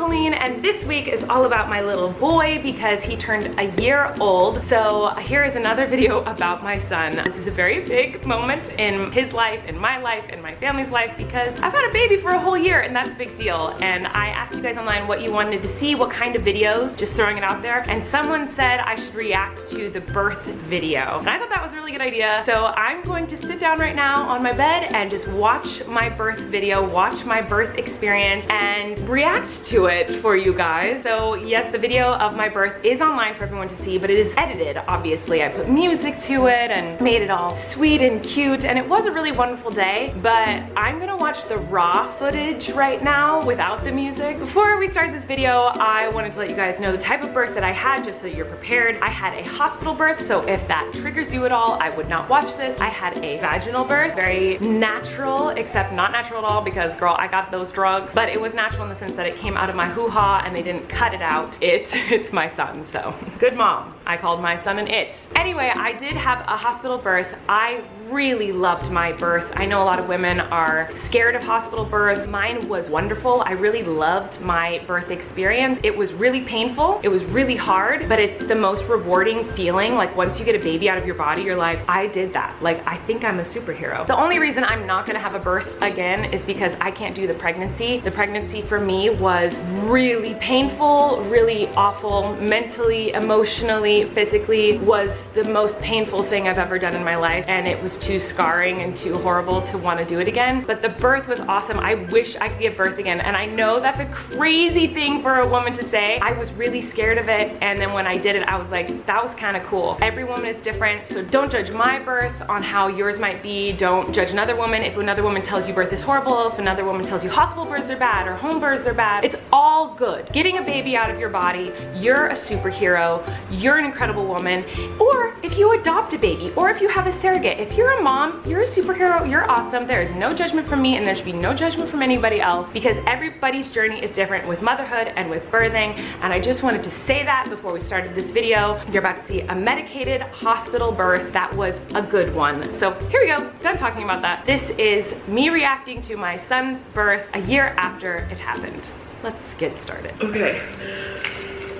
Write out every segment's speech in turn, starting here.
Colleen, and this week is all about my little boy because he turned a year old. So here is another video about my son. This is a very big moment in his life, in my life, in my family's life, because I've had a baby for a whole year and that's a big deal. And I asked you guys online what you wanted to see, what kind of videos, just throwing it out there. And someone said I should react to the birth video. And I thought that was a really good idea. So I'm going to sit down right now on my bed and just watch my birth video, watch my birth experience, and react to it for you guys. So yes, the video of my birth is online for everyone to see, but it is edited, obviously. I put music to it and made it all sweet and cute, and it was a really wonderful day, but I'm gonna watch the raw footage right now without the music. Before we start this video, I wanted to let you guys know the type of birth that I had, just so you're prepared. I had a hospital birth, so if that triggers you at all, I would not watch this. I had a vaginal birth, very natural, except not natural at all because, girl, I got those drugs, but it was natural in the sense that it came out of my hoo-ha and they didn't cut it out. It's my son, so good mom. I called my son an it. Anyway, I did have a hospital birth. I really loved my birth. I know a lot of women are scared of hospital births. Mine was wonderful. I really loved my birth experience. It was really painful. It was really hard, but it's the most rewarding feeling. Like once you get a baby out of your body, you're like, I did that. Like, I think I'm a superhero. The only reason I'm not gonna have a birth again is because I can't do the pregnancy. The pregnancy for me was really painful, really awful, mentally, emotionally, physically, was the most painful thing I've ever done in my life, and it was too scarring and too horrible to want to do it again. But the birth was awesome. I wish I could give birth again, and I know that's a crazy thing for a woman to say. I was really scared of it, and then when I did it, I was like, that was kind of cool. Every woman is different, so don't judge my birth on how yours might be. Don't judge another woman. If another woman tells you birth is horrible, if another woman tells you hospital births are bad or home births are bad, it's all good. Getting a baby out of your body, you're a superhero, you're an incredible woman. Or if you adopt a baby, or if you have a surrogate, if you're a mom, you're a superhero, you're awesome. There is no judgment from me, and there should be no judgment from anybody else, because everybody's journey is different with motherhood and with birthing. And I just wanted to say that before we started this video. You're about to see a medicated hospital birth that was a good one. So here we go, done talking about that. This is me reacting to my son's birth a year after it happened. Let's get started. Okay,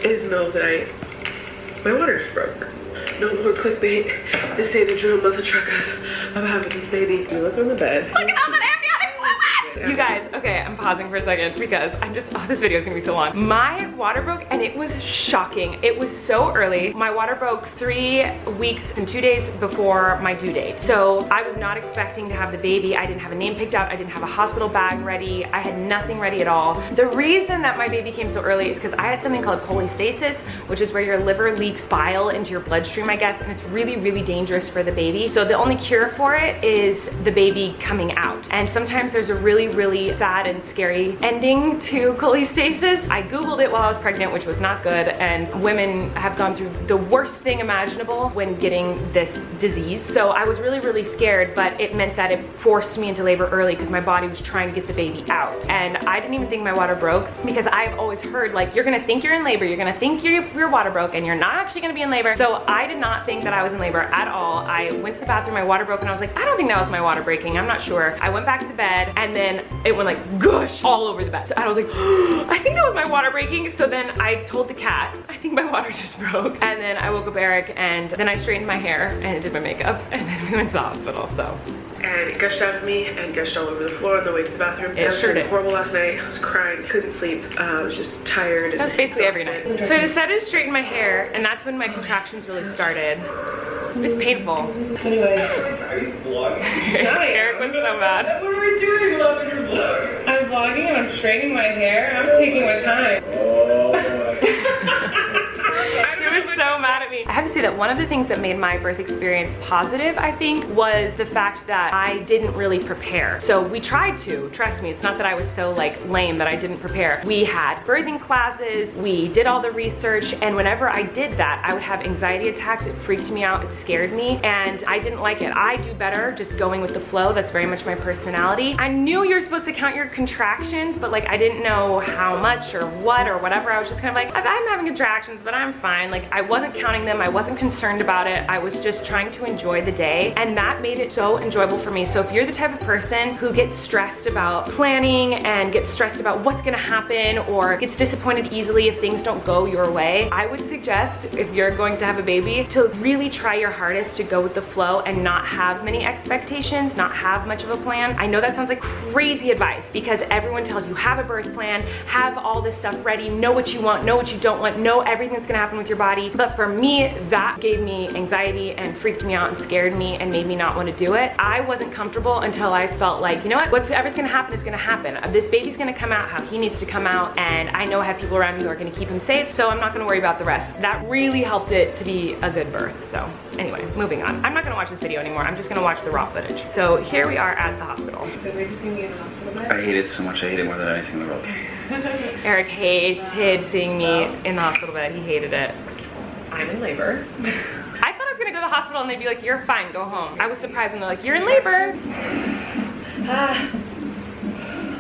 is know that my water's broke. No more clickbait. They say the drill must truck us. I'm having this baby. You look on the bed. Look at all that amniotic fluid! You guys, okay, I'm pausing for a second because I'm just, oh, this video is gonna be so long. My water broke and it was shocking. It was so early. My water broke 3 weeks and 2 days before my due date. So I was not expecting to have the baby. I didn't have a name picked out. I didn't have a hospital bag ready. I had nothing ready at all. The reason that my baby came so early is because I had something called cholestasis, which is where your liver leaks bile into your bloodstream, I guess, and it's really, really dangerous for the baby. So the only cure for it is the baby coming out. And sometimes there's a really, really sad and scary ending to cholestasis. I Googled it while I was pregnant, which was not good, and women have gone through the worst thing imaginable when getting this disease. So I was really, really scared, but it meant that it forced me into labor early because my body was trying to get the baby out. And I didn't even think my water broke because I've always heard, like, you're gonna think you're in labor, you're gonna think your water broke, and you're not actually gonna be in labor. So I did not think that I was in labor at all. I went to the bathroom, my water broke, and I was like, I don't think that was my water breaking, I'm not sure. I went back to bed, and then it went like gush all over the bed. So I was like, I think that was my water breaking. So then I told the cat, I think my water just broke. And then I woke up Eric, and then I straightened my hair and did my makeup, and then we went to the hospital, so. And it gushed out of me and gushed all over the floor on the way to the bathroom. It sure did. Horrible last night. I was crying, couldn't sleep. I was just tired. That was basically every night. So I decided to straighten my hair, and that's when my contractions really started. It's painful. Anyway, are you vlogging? Eric was so mad. What are we doing, love, in your vlog? I'm vlogging and I'm straightening my hair. I'm taking my time. Oh He was so mad at me. I have to say that one of the things that made my birth experience positive, I think, was the fact that I didn't really prepare. So we tried to, trust me, it's not that I was so like lame that I didn't prepare. We had birthing classes, we did all the research, and whenever I did that, I would have anxiety attacks. It freaked me out, it scared me, and I didn't like it. I do better just going with the flow. That's very much my personality. I knew you're supposed to count your contractions, but like I didn't know how much or what or whatever. I was just kind of like, I'm having contractions, but I'm fine. Like Like, I wasn't counting them, I wasn't concerned about it, I was just trying to enjoy the day, and that made it so enjoyable for me. So if you're the type of person who gets stressed about planning and gets stressed about what's gonna happen or gets disappointed easily if things don't go your way, I would suggest, if you're going to have a baby, to really try your hardest to go with the flow and not have many expectations, not have much of a plan. I know that sounds like crazy advice because everyone tells you have a birth plan, have all this stuff ready, know what you want, know what you don't want, know everything that's gonna happen with your body. But for me, that gave me anxiety and freaked me out and scared me and made me not want to do it. I wasn't comfortable until I felt like, you know what, whatever's gonna happen is gonna happen. This baby's gonna come out how he needs to come out, and I know I have people around me who are gonna keep him safe, so I'm not gonna worry about the rest. That really helped it to be a good birth. So anyway, moving on. I'm not gonna watch this video anymore. I'm just gonna watch the raw footage. So here we are at the hospital. So we just see me in the hospital bed? I hate it so much. I hate it more than anything in the world. Eric hated seeing me in the hospital bed. He hated it. I'm in labor. I thought I was gonna go to the hospital and they'd be like, you're fine, go home. I was surprised when they're like, you're in labor.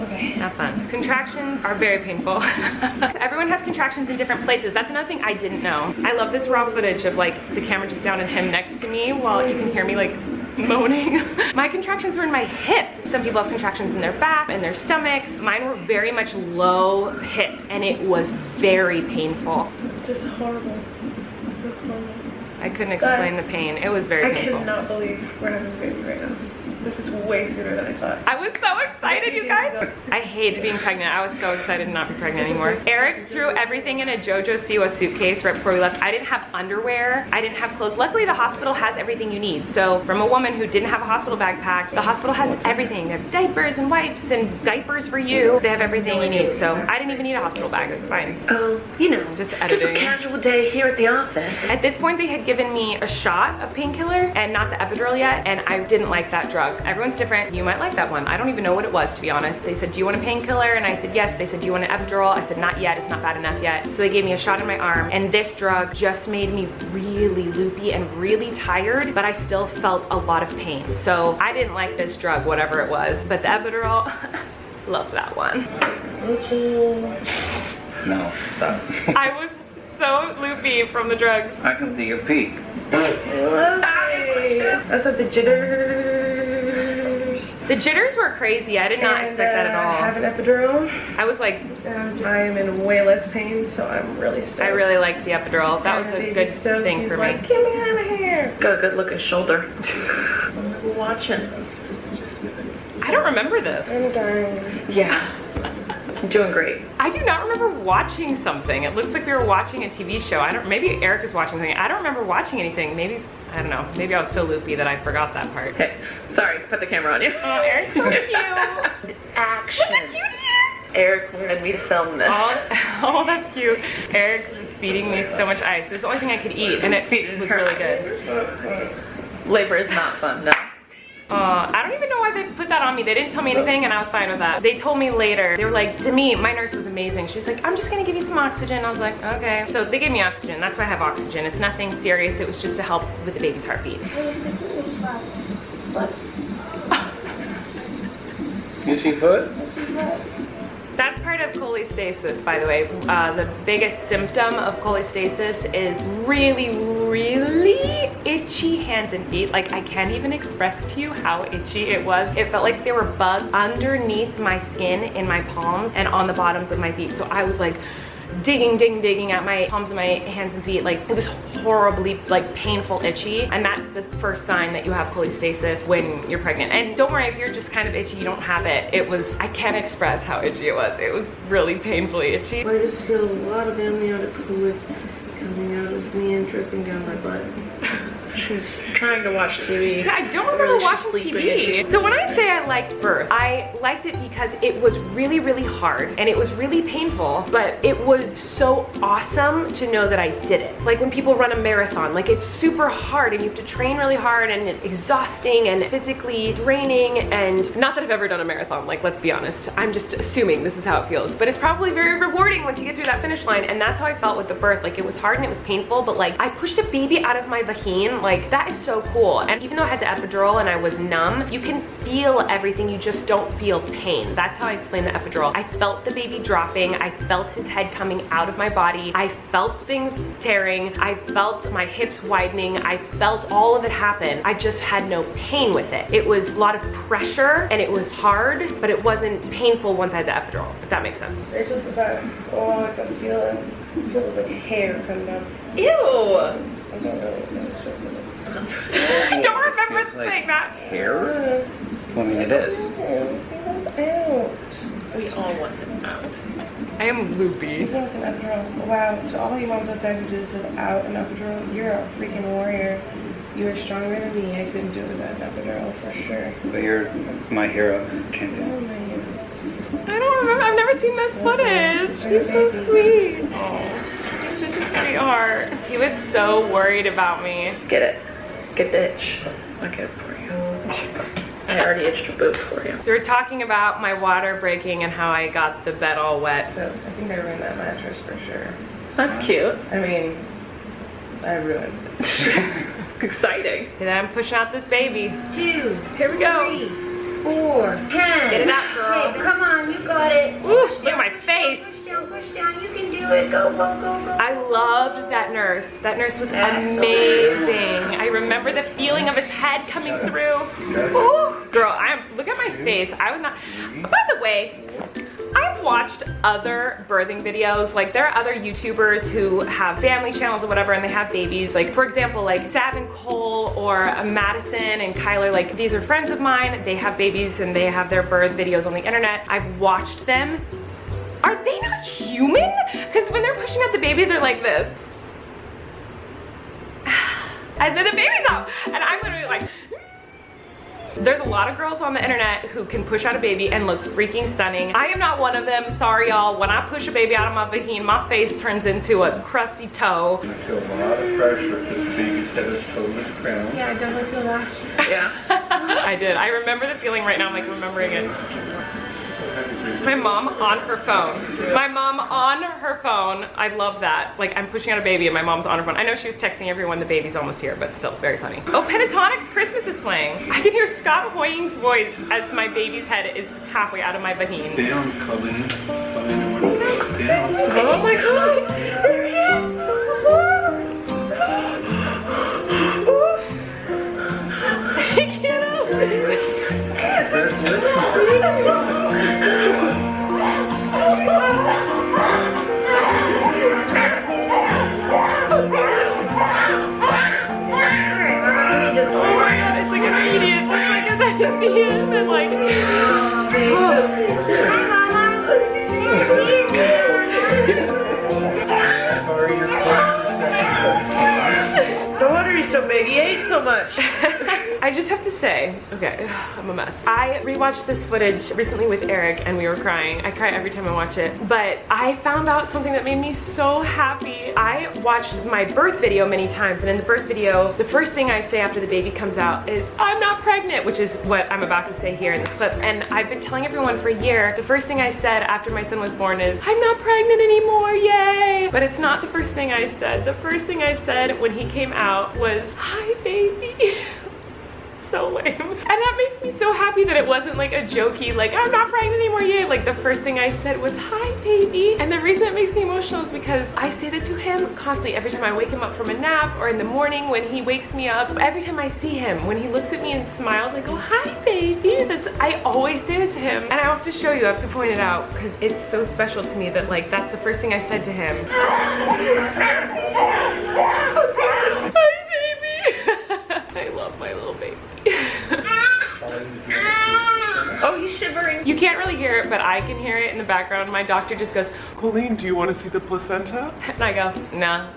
Okay. Not fun. Contractions are very painful. Everyone has contractions in different places. That's another thing I didn't know. I love this raw footage of like the camera just down and him next to me while you can hear me like moaning. My contractions were in my hips. Some people have contractions in their back and their stomachs. Mine were very much low hips and it was very painful. Just horrible. That's horrible. I couldn't explain the pain. It was very painful. I cannot believe we're having a baby right now. This is way sooner than I thought. I was so excited, you guys. I hated being pregnant. I was so excited to not be pregnant anymore. Eric threw everything in a JoJo Siwa suitcase right before we left. I didn't have underwear. I didn't have clothes. Luckily, the hospital has everything you need. So from a woman who didn't have a hospital bag packed, the hospital has everything. They have diapers and wipes and diapers for you. They have everything you need. So I didn't even need a hospital bag. It was fine. Oh, you know, just editing. a casual day here at the office. At this point, they had given me a shot of painkiller and not the epidural yet, and I didn't like that drug. Everyone's different. You might like that one. I don't even know what it was, to be honest. They said, do you want a painkiller? And I said, yes. They said, do you want an epidural? I said, not yet. It's not bad enough yet. So they gave me a shot in my arm, and this drug just made me really loopy and really tired, but I still felt a lot of pain. So I didn't like this drug, whatever it was, but the epidural, love that one. No, stop. I was so loopy from the drugs. I can see your peak. That's what the jitters. The jitters were crazy. I did not expect that at all. I have an epidural. I was like, I am in way less pain, so I'm really stoked. I really liked the epidural. That was a good thing for me. Get me out of here. Got a good looking shoulder. I'm watching. I don't remember this. I'm dying. Yeah. I'm doing great. I do not remember watching something. It looks like we were watching a TV show. Maybe Eric is watching something. I don't remember watching anything. Maybe, I don't know. Maybe I was so loopy that I forgot that part. Hey, sorry, put the camera on you. Oh, Eric's so cute. Action. Look at cutie. Eric wanted me to film this. Oh, that's cute. Eric was feeding me so much ice. It's the only thing I could eat, and it was really good. Labor is not fun, no. I don't even know why they put that on me. They didn't tell me anything and I was fine with that. They told me later, they were like, to me, my nurse was amazing. She was like, I'm just gonna give you some oxygen. I was like, okay. So they gave me oxygen. That's why I have oxygen. It's nothing serious. It was just to help with the baby's heartbeat. Itchy foot? That's part of cholestasis, by the way. The biggest symptom of cholestasis is really itchy hands and feet. Like, I can't even express to you how itchy it was. It felt like there were bugs underneath my skin in my palms and on the bottoms of my feet. So I was like digging at my palms and my hands and feet. Like, it was horribly like painful itchy, and that's the first sign that you have cholestasis when you're pregnant. And don't worry, if you're just kind of itchy, you don't have it. It was, I can't express how itchy it was. It was really painfully itchy. I just feel a lot of amniotic fluid coming out of me and dripping down my butt. She's trying to watch TV. I don't remember watching TV. So when I say I liked birth, I liked it because it was really hard and it was really painful, but it was so awesome to know that I did it. Like when people run a marathon, like it's super hard and you have to train really hard and it's exhausting and physically draining, and not that I've ever done a marathon, like let's be honest. I'm just assuming this is how it feels, but it's probably very rewarding once you get through that finish line, and that's how I felt with the birth. Like it was hard and it was painful, but like I pushed a baby out of my vagina Like, that is so cool. And even though I had the epidural and I was numb, you can feel everything, you just don't feel pain. That's how I explain the epidural. I felt the baby dropping, I felt his head coming out of my body, I felt things tearing, I felt my hips widening, I felt all of it happen. I just had no pain with it. It was a lot of pressure and it was hard, but it wasn't painful once I had the epidural, if that makes sense. It's just the best. Oh, I can feel it. It feels like hair coming up. Ew! I don't know. It's just I don't remember saying that. Hair? Well, I mean, it is. We all want them out. I am loopy. Even with an epidural. Wow, to all you moms with packages without an epidural, you're a freaking warrior. You are stronger than me. I couldn't do it without an epidural for sure. But you're my hero, champion. Oh my God. I don't remember. I've never seen this footage. He's so sweet. He's such a sweetheart. He was so worried about me. Get it. Get the itch. I'll get it for you. I already itched your boobs for you. So we're talking about my water breaking and how I got the bed all wet. So I think I ruined that mattress for sure. That's cute. I mean, I ruined it. Exciting. And I'm pushing out this baby. 2, Here we go. 3, 4, 10. Get it out, girl. Okay, come on, you got it. Ooh, look at my face. Push down, you can do it. Go, go, go, go. I loved that nurse. That nurse was That's amazing. I remember the feeling of his head coming through. Ooh, girl, look at my face. I was not, by the way, I've watched other birthing videos. Like, there are other YouTubers who have family channels or whatever, and they have babies. Like, for example, like Sav and Cole or Madison and Kyler, like, these are friends of mine. They have babies and they have their birth videos on the internet. I've watched them. Are they not human? Because when they're pushing out the baby, they're like this. And then the baby's out. And I'm literally like, there's a lot of girls on the internet who can push out a baby and look freaking stunning. I am not one of them, sorry y'all. When I push a baby out of my vagina, my face turns into a crusty toe. I feel a lot of pressure because the baby's head is totally crowned. Yeah, I definitely feel that. Yeah. I did. I remember the feeling right now, I'm like remembering it. My mom on her phone. My mom on her phone. I love that. Like, I'm pushing out a baby and my mom's on her phone. I know she was texting everyone the baby's almost here, but still very funny. Oh, Pentatonics Christmas is playing. I can hear Scott Hoying's voice as my baby's head is halfway out of my vagina. Down, Colleen. Colleen, down. Oh my God. There he is. I can't open it. I see him and like, No wonder he's so big. He ate so much. I just have to say, okay, I'm a mess. I rewatched this footage recently with Eric and we were crying. I cry every time I watch it. But I found out something that made me so happy. I watched my birth video many times, and in the birth video, the first thing I say after the baby comes out is, I'm not pregnant, which is what I'm about to say here in this clip. And I've been telling everyone for a year, the first thing I said after my son was born is, I'm not pregnant anymore, yay! But it's not the first thing I said. The first thing I said when he came out was, hi baby. So lame. And that makes me so happy that it wasn't like a jokey, like, I'm not pregnant anymore, yay. Like, the first thing I said was, hi baby. And the reason it makes me emotional is because I say that to him constantly. Every time I wake him up from a nap or in the morning when he wakes me up, every time I see him, when he looks at me and smiles, I go, hi baby. I always say that to him. And I have to show you, I have to point it out because it's so special to me that like, that's the first thing I said to him. Hi baby. I love my little baby. Oh, he's shivering. You can't really hear it, but I can hear it in the background. My doctor just goes, Colleen, do you want to see the placenta? and I go, no.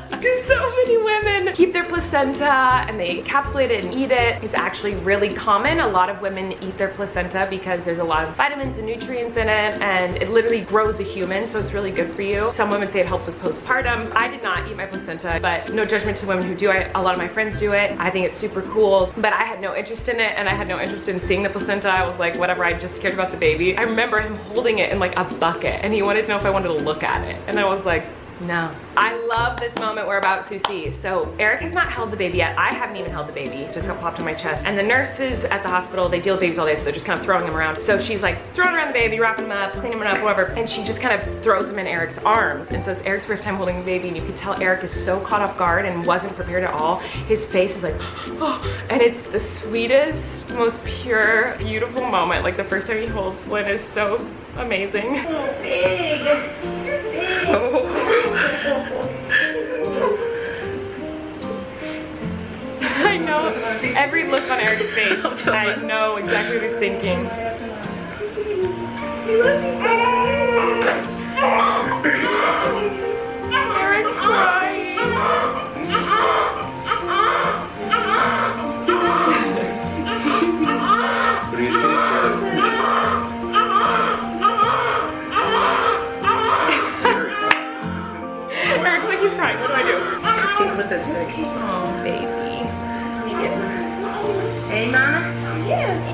Because so many women keep their placenta and they encapsulate it and eat it. It's actually really common. A lot of women eat their placenta because there's a lot of vitamins and nutrients in it, and it literally grows a human, so it's really good for you. Some women say it helps with postpartum. I did not eat my placenta, but no judgment to women who do it. A lot of my friends do it. I think it's super cool, but I had no interest in it, and I had no interest in seeing the placenta. I was like, whatever, I just cared about the baby. I remember him holding it in like a bucket, and he wanted to know if I wanted to look at it, and I was like, No. I love this moment we're about to see. So Eric has not held the baby yet. I haven't even held the baby. It just got popped on my chest. And the nurses at the hospital, they deal with babies all day, so they're just kind of throwing him around. So she's like throwing around the baby, wrapping him up, cleaning him up, whatever. And she just kind of throws him in Eric's arms. And so it's Eric's first time holding the baby, and you can tell Eric is so caught off guard and wasn't prepared at all. His face is like, oh, and it's the sweetest, most pure, beautiful moment. Like the first time he holds one is so amazing. So big. Big. I know every look on Eric's face. I know exactly what he's thinking. Eric's crying. What do you think? Eric's like he's crying. What do I do? Sit with us, Vicky. Oh, baby. Hey, Mama? Yeah.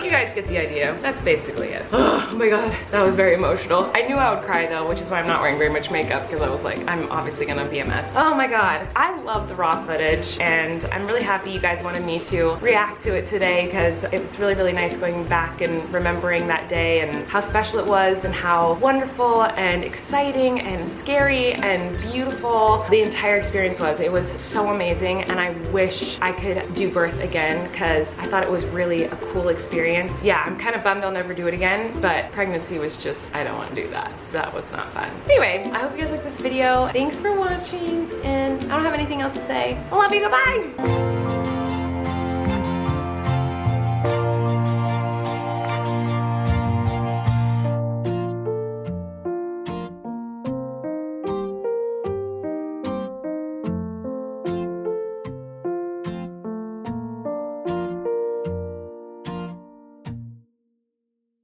You guys get the idea. That's basically it. Oh my god, that was very emotional. I knew I would cry though, which is why I'm not wearing very much makeup, because I was like, I'm obviously gonna be a mess. Oh my god, I love the raw footage, and I'm really happy you guys wanted me to react to it today, because it was really, really nice going back and remembering that day and how special it was and how wonderful and exciting and scary and beautiful the entire experience was. It was so amazing, and I wish I could do birth again, because I thought it was really a cool experience. Yeah, I'm kind of bummed I'll never do it again, but pregnancy was just, I don't want to do that. That was not fun. Anyway, I hope you guys like this video. Thanks for watching, and I don't have anything else to say. I love you, goodbye!